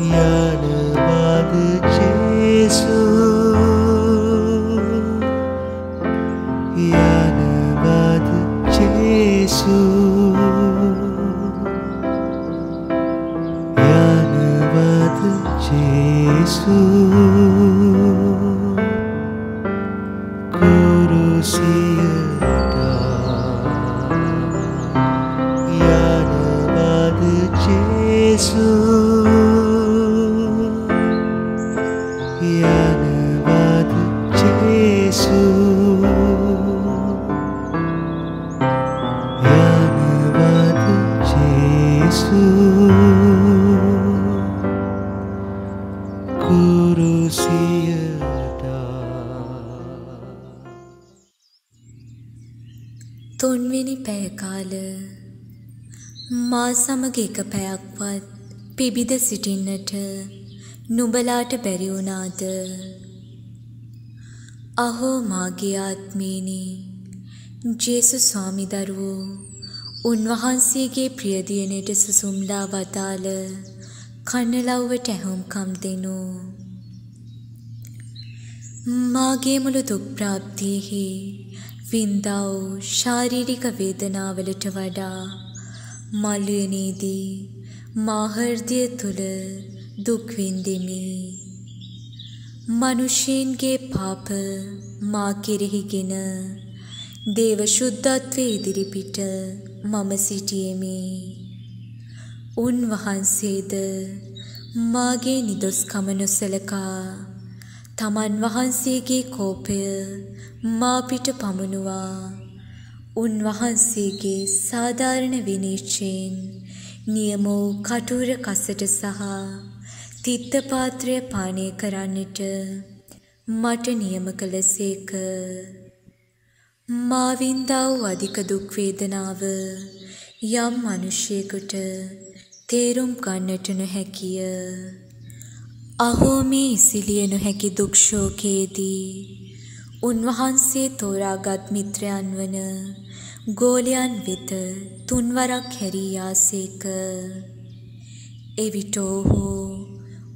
යනවාද ජේසු යනවාද ජේසු යනවාද ජේසු කුරුසියට යනවාද ජේසු යනවාද ජේසු යනවාද ජේසු කුරුසියට තුන්වෙනි පැය කාල මා සමග එක පැයක්වත් පිබිද සිටින්නට නුඹලාට බැරි වුණාද? අහෝ මාගේ ආත්මීනි, ජේසුස් ස්වාමි දරුවෝ උන්වහන්සේගේ ප්‍රියදියණයට සුසුම්ලා වදාළ කන්නලව්වට ඇහුම්කම් දෙනු. මාගේ මුළු දුක් ප්‍රාප්තියෙහි වින්දා වූ ශාරීරික වේදනාවලට වඩා මළුවනේදී මා හෘදය තුළ දුක් විඳෙමි. මනුෂ්‍යයන්ගේ පාප මා කෙරෙහිගෙන දේව ශුද්ධත්වයේ ඉදිරිපිට මම සිටියෙමි. උන්වහන්සේද මාගේ නිදොස්කම නොසලකා තමන් වහන්සේගේ කෝපය මා පිට පමුණුවා උන්වහන්සේගේ සාධාරණ විනිශ්චයෙන් නියම වූ කටුර කසට සහ තිත්ත පාත්‍රය පානය කරන්නට මට නියම කළසේක. මා වින්දා වූ අධික දුක් වේදනාව යම් මනුෂ්‍යයෙකුට තේරුම් ගන්නට නොහැකිය. අහෝ මේ ඉසිලිය නොහැකි දුක් ශෝකයේදී උන්වහන්සේ තෝරාගත් මිත්‍රයන් වන ගෝලයන් වෙත තුන්වරක් හැරී යාසේක. එවිට ඔහු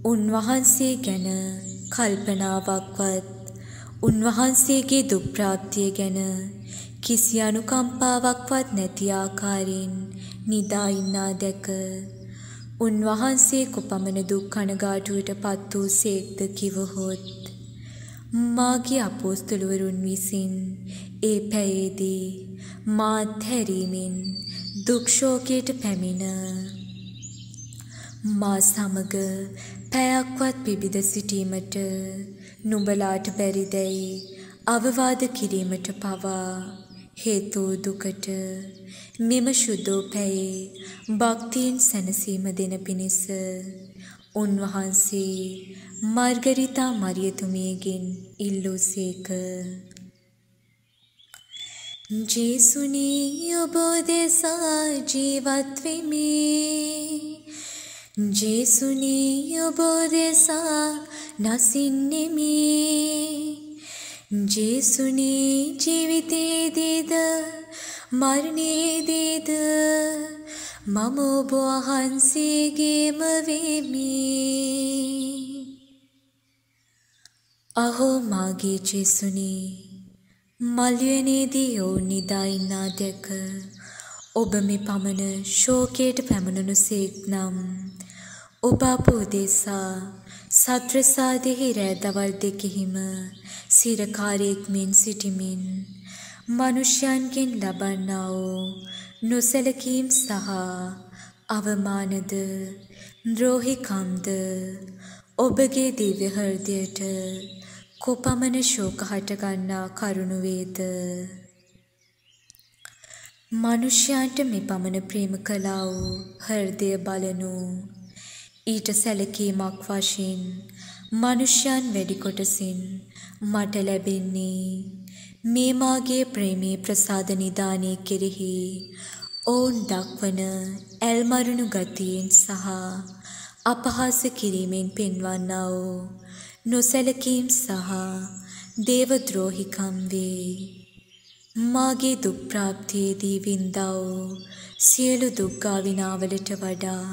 උන්වහන්සේ ගැන කල්පනාවක්වත් උන්වහන්සේගේ දුක් ප්‍රාප්තිය ගැන කිසි අනුකම්පාවක්වත් නැති ආකාරයෙන් නිදා ඉන්නා දැක උන්වහන්සේ කොපමණ දුක් කනගාටුවට පත් වූ සේක්ද කිවහොත්, මාගේ අපෝස්තලවරුන් විසින් ඒ පැයේදී මා අත්හැරීමෙන් දුක් ශෝකයට පැමිණ මා සමග පැයක්වත් පිබිද සිටීමට නුඹලාට බැරිදැයි අවවාද කිරීමට පවා හේතු දුකට මෙම ශුද්ධෝ පැයේ භක්තියෙන් සැනසීම දෙන පිණිස උන්වහන්සේ මාර්ගරිතා මරියතුමියගෙන් ඉල්ලූසේක. ජේසුනී ඔබ දෙසා ජීවත් වෙමි, ජේසුනී ඔබ දෙසා නසින්නෙමි, ජේසුනී ජීවිතයේදීද මරණයේදීද මම ඔබ වහන්සේගේම වෙමි. අහෝ මාගේ ජේසුනී, මළුවනේදී ඔවුන් නිදා ඉන්නා දැක ඔබ මේ පමණ ශෝකයට පැමුණුණු සේක් නම්, ඔබ අප උදෙසා සත්‍රසාදෙහි රෑ දවල් දෙකෙහිම සිරකාරයෙක් මෙන් සිටිමින් මනුෂ්‍යයන්ගෙන් ලබන්නා වූ නොසැලකීම් සහ අවමානද ද්‍රෝහිකම්ද ඔබගේ දිව්‍ය හෘදයට කොපමණ ශෝක හටගන්නා කරුණු වේද? මනුෂ්‍යයන්ට මේ පමණ ප්‍රේම කළා වූ හෘදය බලනු, ඊට සැලකීමක් වශයෙන් මනුෂ්‍යයන් වැඩි කොටසින් මට ලැබෙන්නේ මේ මාගේ ප්‍රේමී ප්‍රසාද නිදානය කෙරෙහි ඔවුන් දක්වන ඇල්මරුණු ගතියෙන් සහ අපහාස කිරීමෙන් පෙන්වන්නා වූ නොසැලකීම් සහ දේවද්‍රෝහිකම් වේ. මාගේ දුක් ප්‍රාප්තියේදී වින්දා වූ සියලු දුක්ගා විනාවලට වඩා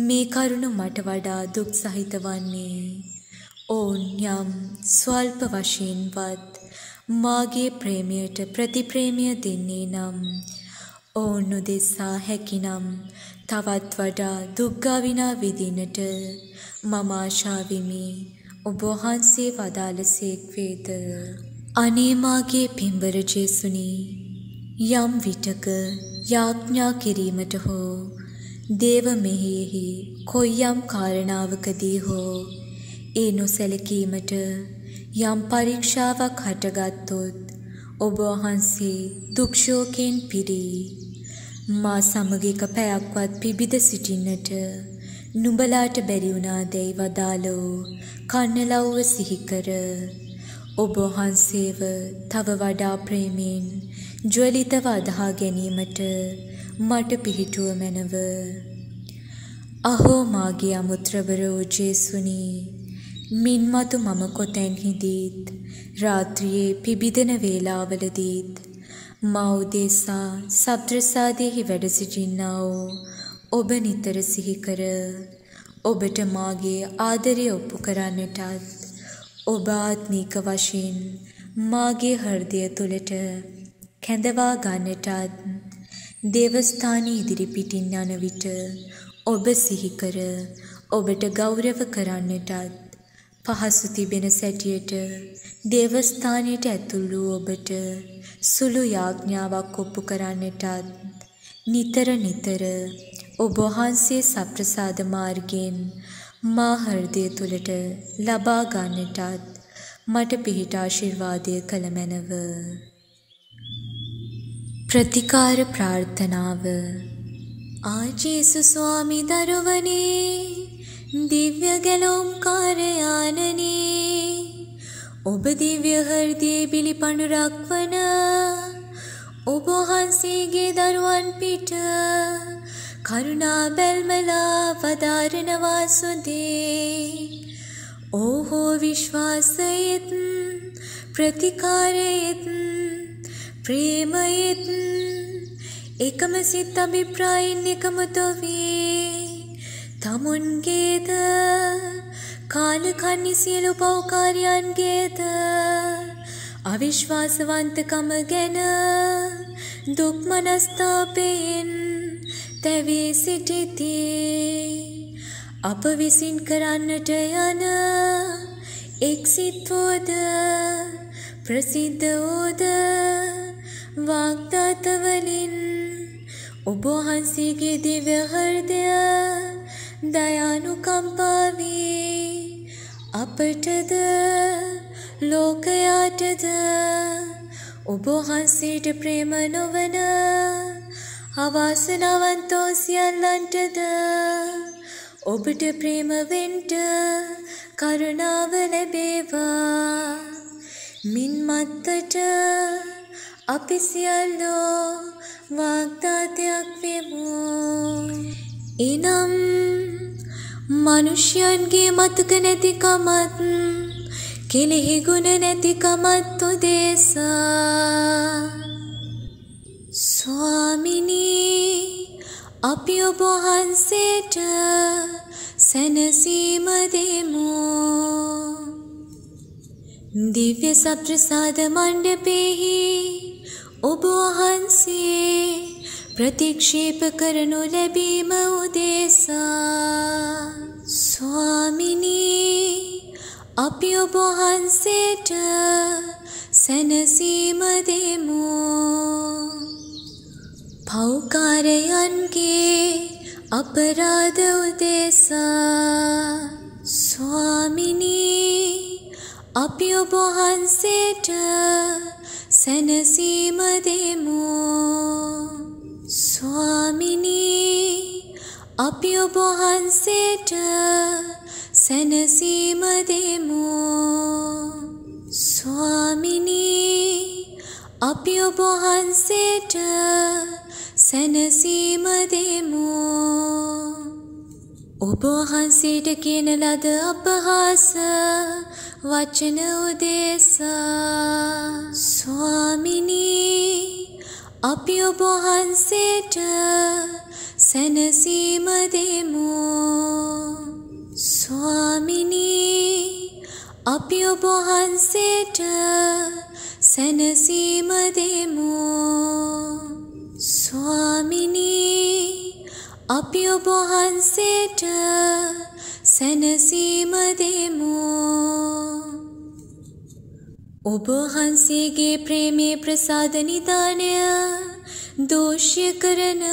මේ කරුණ මට වඩා දුක් සහිත වන්නේ ඔවුන් යම් ස්වල්ප වශයෙන්වත් මාගේ ප්‍රේමයට ප්‍රතිප්‍රේමය දෙන්නේ නම් ඔවුන් උදෙසා හැකිනම් තවත් වඩා දුක්ගා විනා විඳින්නට මම ආශා වෙමි. ඔබ වහන්සේ වදාළසේක් වේද. අනේ මාගේ පින්බර ජේසුනි, යම් විටක යාඥා කිරීමට හෝ දේව මෙහෙයෙහි කොයියම් කාරණාවකදී හෝ ඒ නොසැලකීමට යම් පරීක්ෂාවක් හටගත්තොත් ඔබ වහන්සේ දුක් ශෝකයෙන් පිරී මා සමග එක පැයක්වත් පිබිද සිටින්නට නුඹලාට බැරි වුණාදැයි වදාළෝ කන්නලව්ව සිහි කර ඔබ වහන්සේව තව වඩා ප්‍රේමයෙන් ජ්වලිතව අදහා ගැනීමට මට පිහිටුව මැනව. අහෝ මාගේ අමුත්‍රබර වූ ජේසුනි, මින්මතු මම කොතැන්හිදීත් රාත්‍රියේ පිබිදෙන වේලාවලදීත් මා උදෙසා සබ්ද්‍රසාදයෙහි වැඩ සිටින්නා වූ ඔබ නිතර සිහි කර ඔබට මාගේ ආදරය ඔප්පු කරන්නටත් ඔබ ආත්මික වශයෙන් මාගේ හෘදය තුළට කැඳවා ගන්නටත් දේවස්ථානයේ ඉදිරිපිටින් යන විට ඔබ සිහි කර ඔබට ගෞරව කරන්නටත් පහසු තිබෙන සැටියට දේවස්ථානයට ඇතුළු වූ ඔබට සුළු යාඥාවක් ඔප්පු කරන්නටත් නිතර නිතර ඔබ වහන්සේ සප්‍රසාද මාර්ගයෙන් මා හෘදය තුළට ලබා ගන්නටත් මට පිහිට ආශිර්වාදය කළ මැනව. ප්‍රතිකාර ප්‍රාර්ථනාව. ආජේසු ස්වාමි දරුවනේ, දිව්‍ය ගැලොම් කාර්යානනේ, ඔබ දිව්‍ය හෘදයේ බිලිපඬුරක් වන ඔබ වහන්සේගේ දරුවන් පිට කරුණා බැල්මලා වදාරනවා සුදේ. ඕහෝ විශ්වාසයෙත් ප්‍රතිකාරයෙත් ප්‍රේමයෙත් එකම සිත් අභිප්‍රායින් එකමුතු වී තමුන්ගේද කාලකන්නි සියලු පෞකාරයන්ගේද අවිශ්වාසවන්තකම ගැන දුක් මනස්ථාපයෙන් තැවී සිටිති. අප විසින් කරන්නට යන එක් සිත්වෝද ප්‍රසිද්ධ වූද වාග්දාතවලින් ඔබ වහන්සේගේ දිව්‍ය හෘදය දයානුකම්පාවී අපටද ලෝකයාටද ඔබ වහන්සේට ප්‍රේම නොවන අවාසනාවන්තෝ සියල්ලන්ටද ඔබට ප්‍රේම වෙන්ට කරුණාව ලැබේවා. මින් මත්තට අපි සියල්ලෝ වාග්දාතයක් වෙමු. එනම් මනුෂ්‍යයන්ගේ මතක නැතිකමත් කෙලෙහි ගුණ නැතිකමත් උදෙසා ස්වාමිනී, අපි ඔබ වහන්සේට සැනසීම දෙමු. දිව්‍ය සප්‍රසාද මණ්ඩපෙහි ඔබ වහන්සේ ප්‍රතික්ෂේප කරනු ලැබීම උදෙසා ස්වාමිනී, අපි ඔබ වහන්සේට සැනසීම දෙමු. පෞකාරයන්ගේ අපරාධ උදෙසා ස්වාමිනී, අපි ඔබ වහන්සේට සැනසීම දෙමු. ස්වාමිනී, අපි ඔබ වහන්සේට සැනසීම දෙමු. ස්වාමිනී, අපි ඔබ වහන්සේට සැනසීම දෙමු. ඔබ වහන්සේට කියන ලද අපහාස වචන උදෙසා ස්වාමිනී, අපි ඔබ වහන්සේට සැනසීම දෙමු. ස්වාමිනී අපි ඔබ වහන්සේට සැනසීම දෙමු. ස්වාමිනී අපි ඔබ වහන්සේට සැනසීම දෙමු. ඔබ වහන්සේගේ ප්‍රේමේ ප්‍රසාද නිදානය දෝෂ්‍ය කරන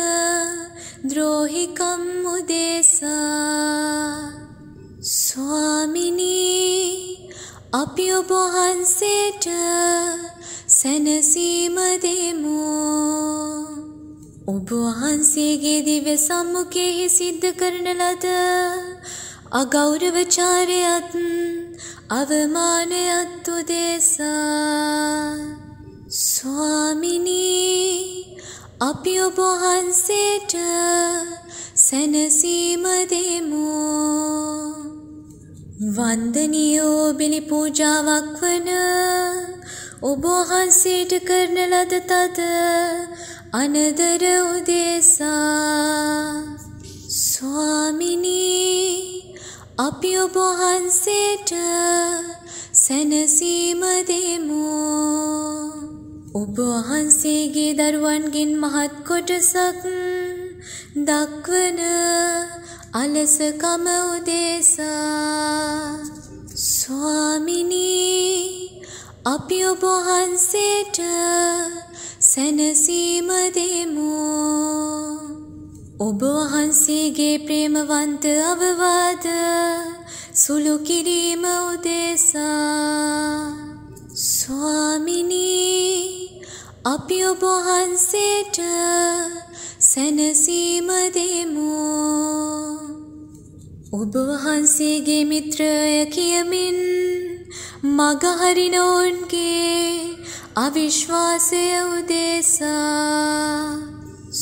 ද්‍රෝහිකම් උදෙසා. ස්වාමිනී අපි ඔබ වහන්සේට සැනසීම දෙමු. ඔබ වහන්සේගේ දිව්‍ය සම්මුඛයේ සිද්ධ කරන ලද අගෞරවචාරයත් අවමානයත් උදෙසා. ස්වාමිනී අපි ඔබ වහන්සේට සැනසීම දෙමු. වන්දනීය බිලි පූජාවක් වන ඔබ වහන්සේට කරන ලද තද අනදර උදෙසා. ස්වාමිනී අපි ඔබ වහන්සේට සැනසීම දෙමු. ඔබ වහන්සේගේ දරුවන්ගෙන් මහත් කොටසක් දක්වන අලසකම උදෙසා. ස්වාමිනී අපි ඔබ වහන්සේට සැනසීම දෙමු. ඔබ වහන්සේගේ ප්‍රේමවන්ත අවවාද සුළු කිරීම උදෙසා. ස්වාමිනී අපි ඔබ වහන්සේට සැනසීම දෙමු. ඔබ වහන්සේගේ මිත්‍රය කියමින් මගහරින ඔවුන්ගේ අවිශ්වාසය උදෙසා.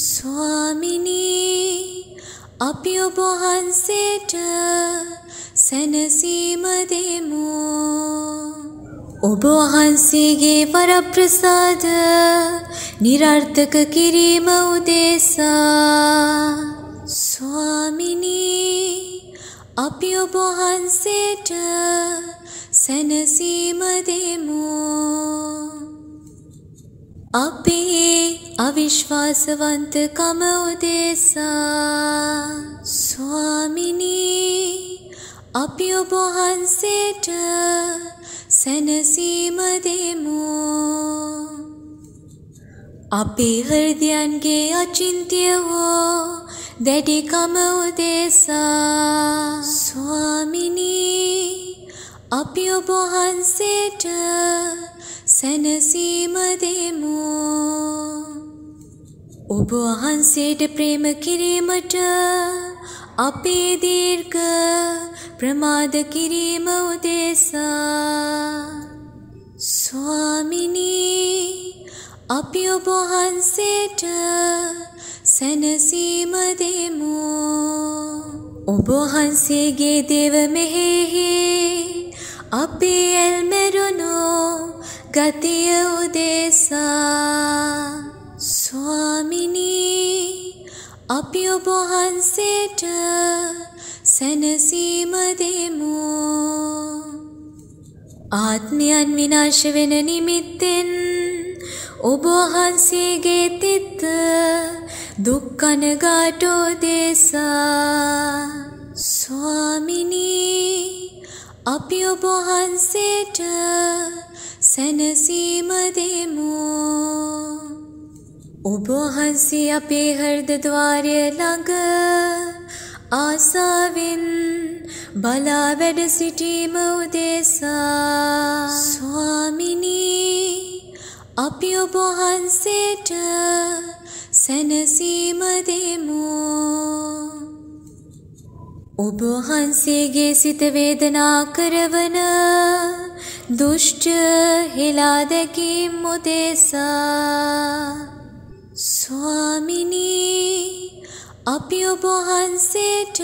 ස්වාමිනී අපි ඔබ වහන්සේට සැනසීම දෙමු. ඔබ වහන්සේගේ වරප්‍රසාද නිරර්ථක කිරීම උදෙසා. ස්වාමිනී අපි ඔබ වහන්සේට සැනසීම දෙමු. අපේ අවිශ්වාසවන්තකම උදෙසා. ස්වාමිනී අපි ඔබ වහන්සේට සැනසීම දෙමු. අපේ හෘදයන්ගේ අචින්ත්‍ය වූ දැඩිකම උදෙසා. ස්වාමිනී අපි ඔබ වහන්සේට සැනසීම දෙමු. ඔබ වහන්සේට ප්‍රේම කිරීමට අපේ දීර්ඝ ප්‍රමාද කිරීම උදෙසා. ස්වාමිනී අපි ඔබ වහන්සේට සැනසීම දෙමු. ඔබ වහන්සේගේ දේව මෙහෙහි අපේ ඇල්මෙරුණු ගතිය උදෙසා. ස්වාමිනී අපි ඔබ වහන්සේට සැනසීම දෙමු. ආත්මයන් විනාශ වෙන නිමිත්තෙන් ඔබ වහන්සේගේ තිත්ත දුක් කනගාටු උදෙසා. ස්වාමිනී අපි ඔබ වහන්සේට සැනසීම දෙමු. ඔබ වහන්සේ අපේ හෘද ద్వාරය ළඟ ආසාවෙන් බලා වැඩ සිටීම උදෙසා. ස්වාමිනී අපි ඔබ වහන්සේට සැනසීම දෙමු. ඔබ වහන්සේගේ සිත වේදනා කරවන දුෂ්ට හෙලා දැකීම් උදෙසා. ස්වාමිනී අපි ඔබ වහන්සේට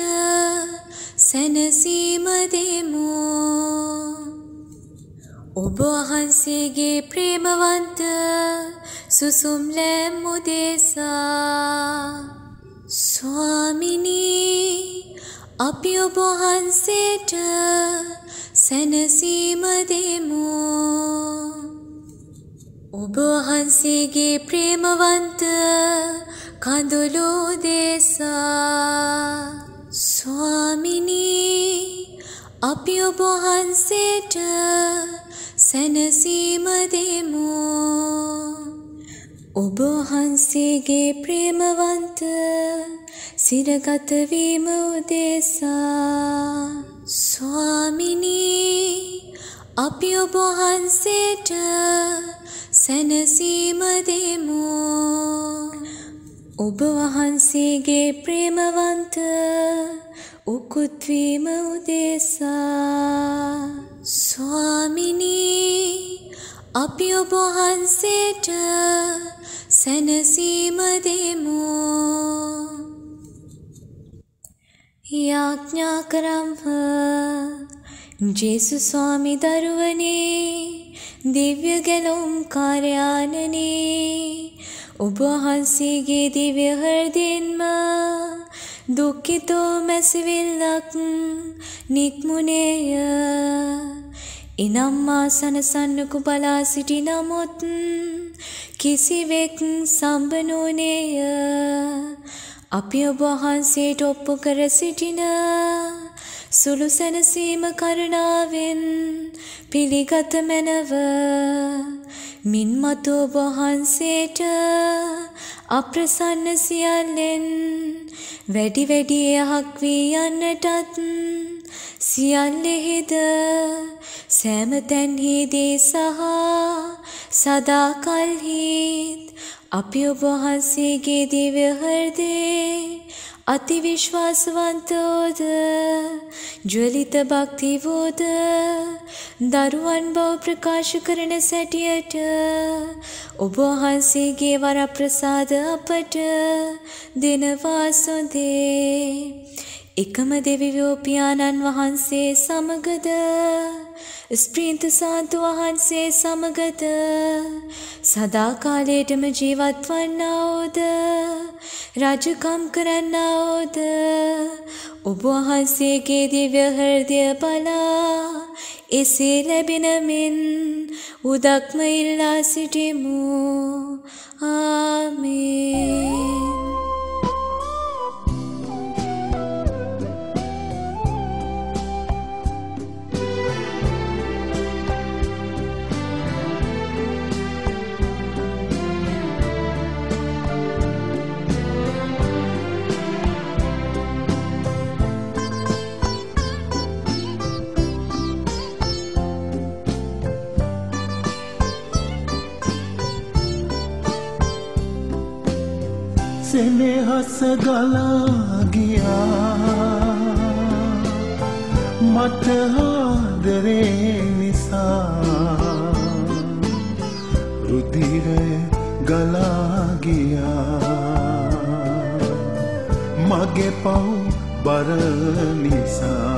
සැනසීම දෙමු. ඔබ වහන්සේගේ ප්‍රේමවන්ත සුසුම් ලෑම් උදෙසා. ස්වාමිනී අපි ඔබ වහන්සේට සැනසීම දෙමු. ඔබ වහන්සේගේ ප්‍රේමවන්ත කඳුළු දෙසා. ස්වාමිනී අපි ඔබ වහන්සේට සැනසීම දෙමු. ඔබ වහන්සේගේ ප්‍රේමවන්ත සිරගත වීම උදෙසා. ස්වාමිනී අපි ඔබ වහන්සේට සැනසීම දෙමු. ඔබ වහන්සේගේ ප්‍රේමවන්ත උකුත් වීම උදෙසා. ස්වාමිනී අපි ඔබ වහන්සේට සැනසීම දෙමු. යාඥා කරම්හ ජේසුස් ස්වාමි දරුවනේ දිව්‍ය ගැලුම් කාර්යානනේ. ඔබ වහන්සේගේ දිව්‍ය හෘදයෙන්ම දුක්ඛිතෝ මැසිවිල්ලක් නික්මුනේය. එනම් මා සනසන්නකු බලා සිටි නමුත් කිසිවෙක් සම්බ නොනේය. අපි ඔබ වහන්සේට ඔප්පු කර සිටින සුළු සැනසීම කරුණාවෙන් පිළිගත මැනව. මින් මතු ඔබ වහන්සේට අප්‍රසන්න සියල්ලෙන් වැඩි වැඩි යහක් වී යන්නටත් සියල්ලෙහිද සෑම තැන්හිදී සහ සදාකල්හිත් අපි ඔබ වහන්සේගේ දිව්‍ය හෘදයේ අති විශ්වාසවන්තෝද ජ්වලිත භක්තිවෝද දරුවන් බව ප්‍රකාශ කරන සැටියට ඔබ වහන්සේගේ වරප්‍රසාද අපට දෙනවා සොඳේ. එකම දෙවියෝ පියාණන් වහන්සේ සමගද ස්ප්‍රීන්තු සාන්තු වහන්සේ සමගද සදාකාලයටම ජීවත් වන්නාවෝද රාජකම් කරන්නාවෝද ඔබ වහන්සේගේ දිව්‍ය හෘදය බලා එසේ ලැබෙන මෙන් උදක්ම ඉල්ලා සිටිමු. ආමේන්. සෙනෙහස ගලා ගියා මට ආදරේ නිසා. රුධිරය ගලා ගියා මගේ පව් බර නිසා.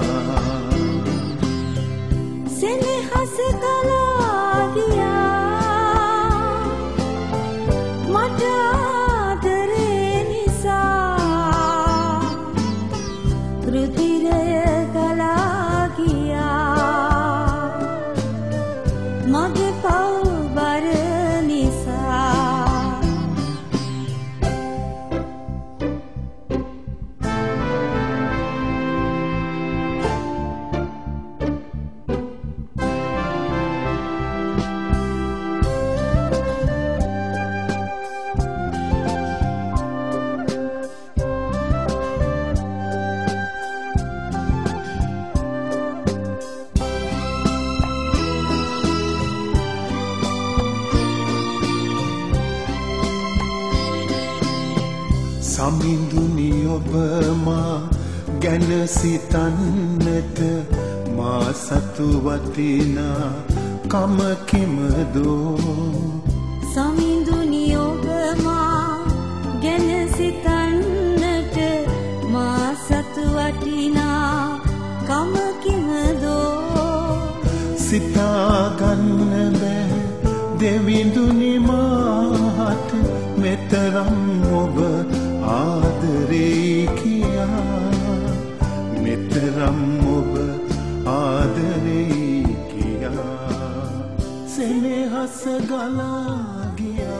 සෙනෙහස ගලා ගියා මට සමිඳුනි ඔබ මා ගැන සිතන්නට මා සතු වටිනා කම කිමදෝ. සමිඳුනි ඔබ මා ගැන සිතන්නට මා සතු වටිනා කම කිමදෝ. සිතාගන්න බෑ දෙවිඳුනි මාට මෙතරම් ඔබ ආදරේ කොතරම් ඔබ ආදරේ කියා සෙනෙහස ගලා ගියා